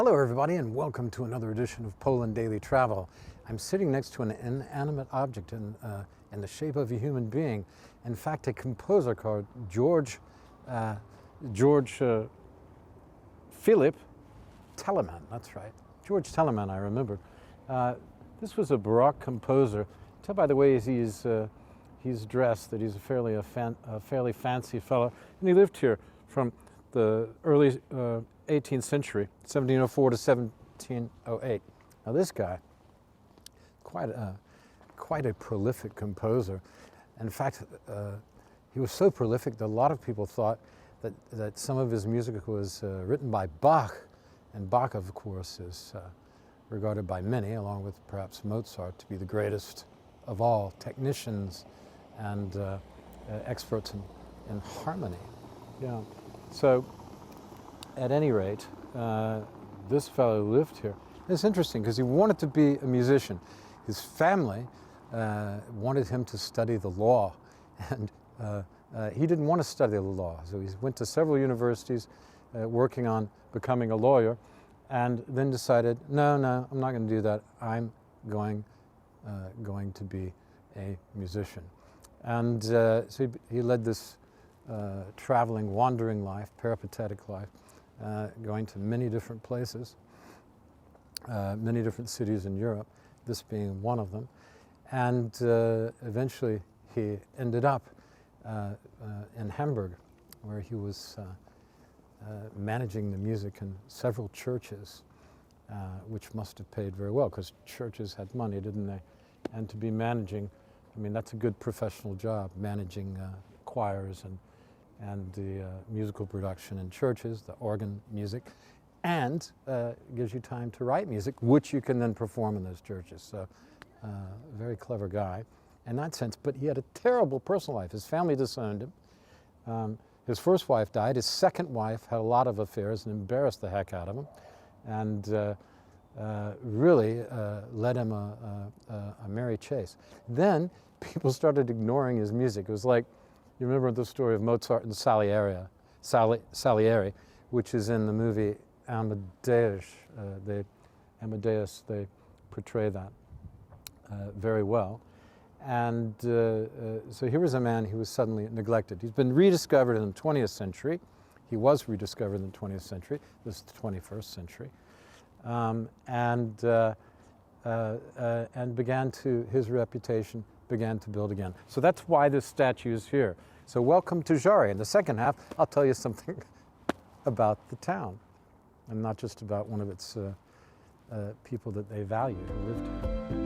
Hello everybody and welcome to another edition of Poland Daily Travel. I'm sitting next to an inanimate object in the shape of a human being. In fact, a composer called George Philip Telemann, that's right. George Telemann, I remember. This was a Baroque composer. Tell by the way he's dressed that he's a fairly fancy fellow. And he lived here from the early 18th century, 1704 to 1708. Now this guy, quite a prolific composer. In fact, he was so prolific that a lot of people thought that some of his music was written by Bach, and Bach, of course, is regarded by many, along with perhaps Mozart, to be the greatest of all technicians and experts in harmony. Yeah. So, at any rate, this fellow lived here. It's interesting because he wanted to be a musician. His family wanted him to study the law, and he didn't want to study the law. So he went to several universities working on becoming a lawyer, and then decided, no, I'm not going to do that. I'm going to be a musician. And so he led this traveling, wandering life, peripatetic life, going to many different places, many different cities in Europe, this being one of them. And eventually he ended up in Hamburg, where he was managing the music in several churches, which must have paid very well, because churches had money, didn't they? And to be managing, I mean, that's a good professional job, managing choirs and the musical production in churches, the organ music, and gives you time to write music, which you can then perform in those churches. So, very clever guy in that sense. But he had a terrible personal life. His family disowned him. His first wife died. His second wife had a lot of affairs and embarrassed the heck out of him, and really led him a merry chase. Then people started ignoring his music. It was like, you remember the story of Mozart and Salieri, which is in the movie Amadeus. They portray that very well. And so here was a man who was suddenly neglected. He's been rediscovered in the 20th century. He was rediscovered in the 20th century. This is the 21st century. And his reputation began to build again. So that's why this statue is here. So welcome to Zary. In the second half, I'll tell you something about the town, and not just about one of its people that they value who lived here.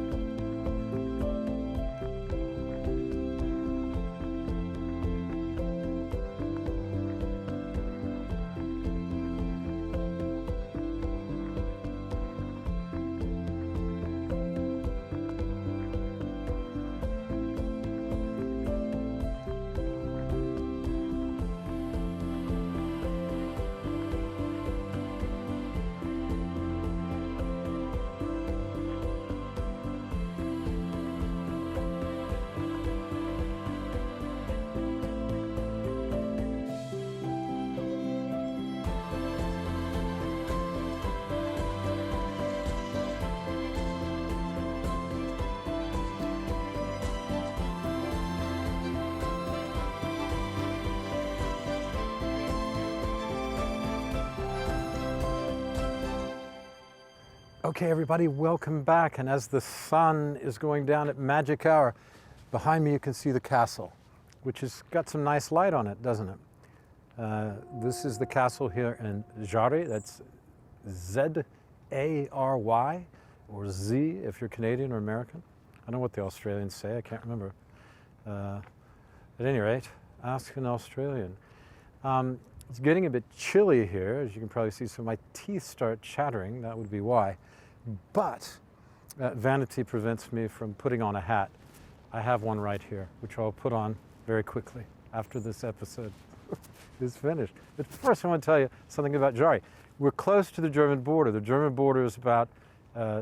Okay, everybody, welcome back. And as the sun is going down at magic hour, behind me you can see the castle, which has got some nice light on it, doesn't it? This is the castle here in Zary. That's Z-A-R-Y, or Z if you're Canadian or American. I don't know what the Australians say, I can't remember. At any rate, ask an Australian. It's getting a bit chilly here, as you can probably see, so my teeth start chattering. That would be why. But vanity prevents me from putting on a hat. I have one right here, which I'll put on very quickly after this episode is finished. But first I want to tell you something about Zary. We're close to the German border. The German border is about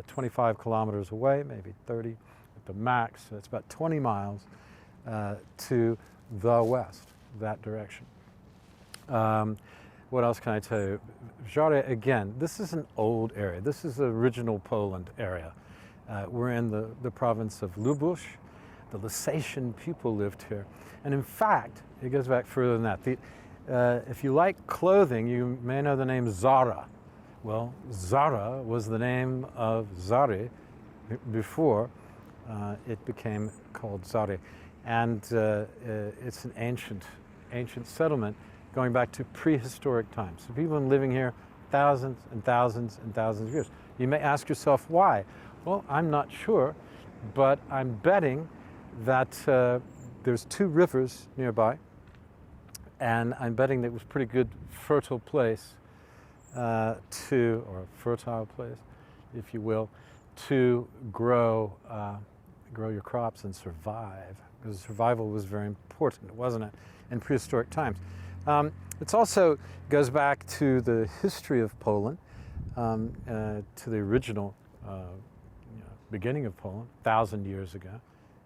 25 kilometers away, maybe 30 at the max. So it's about 20 miles to the west, that direction. What else can I tell you? Zary, again, this is an old area. This is the original Poland area. We're in the province of Lubusz. The Lusatian people lived here. And in fact, it goes back further than that. If you like clothing, you may know the name Zara. Well, Zara was the name of Zary before it became called Zary. And it's an ancient settlement going back to prehistoric times. So people have been living here thousands and thousands and thousands of years. You may ask yourself why. Well, I'm not sure, but I'm betting that there's 2 rivers nearby, and I'm betting that it was a pretty good fertile place or fertile place, if you will, to grow your crops and survive, because survival was very important, wasn't it, in prehistoric times. It also goes back to the history of Poland, to the original beginning of Poland, 1,000 years ago,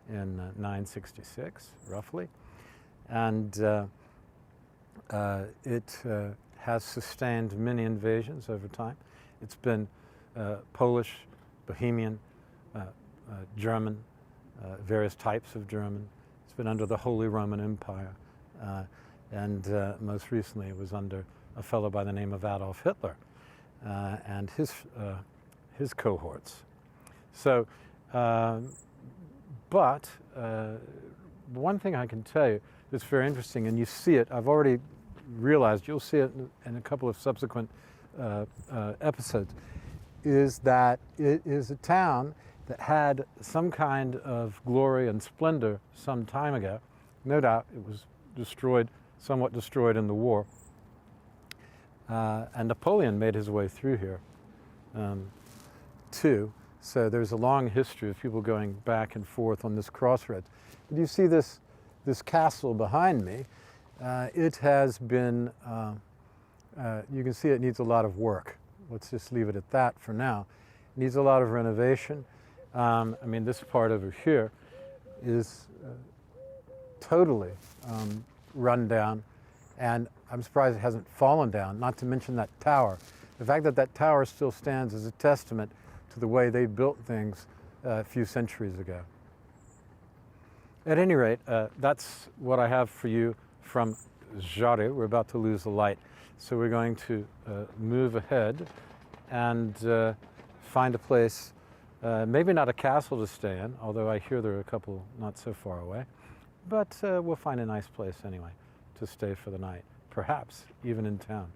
in 966, roughly. And it has sustained many invasions over time. It's been Polish, Bohemian, German, various types of German. It's been under the Holy Roman Empire. And most recently it was under a fellow by the name of Adolf Hitler and his cohorts. So, but one thing I can tell you that's very interesting, and you see it, I've already realized, you'll see it in a couple of subsequent episodes, is that it is a town that had some kind of glory and splendor some time ago. No doubt it was destroyed, somewhat destroyed in the war. And Napoleon made his way through here too. So there's a long history of people going back and forth on this crossroads. But you see this castle behind me. It has been, you can see it needs a lot of work. Let's just leave it at that for now. It needs a lot of renovation. I mean, this part over here is totally run down, and I'm surprised it hasn't fallen down, not to mention that tower. The fact that that tower still stands is a testament to the way they built things a few centuries ago. At any rate, that's what I have for you from Zary. We're about to lose the light, so we're going to move ahead and find a place, maybe not a castle to stay in, although I hear there are a couple not so far away, but we'll find a nice place anyway to stay for the night, perhaps even in town.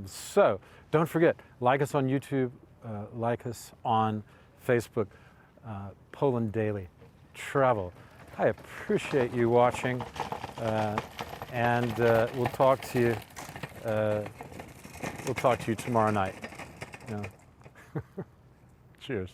So don't forget, like us on YouTube, like us on Facebook, Poland Daily Travel. I appreciate you watching, and we'll talk to you. We'll talk to you tomorrow night. Cheers.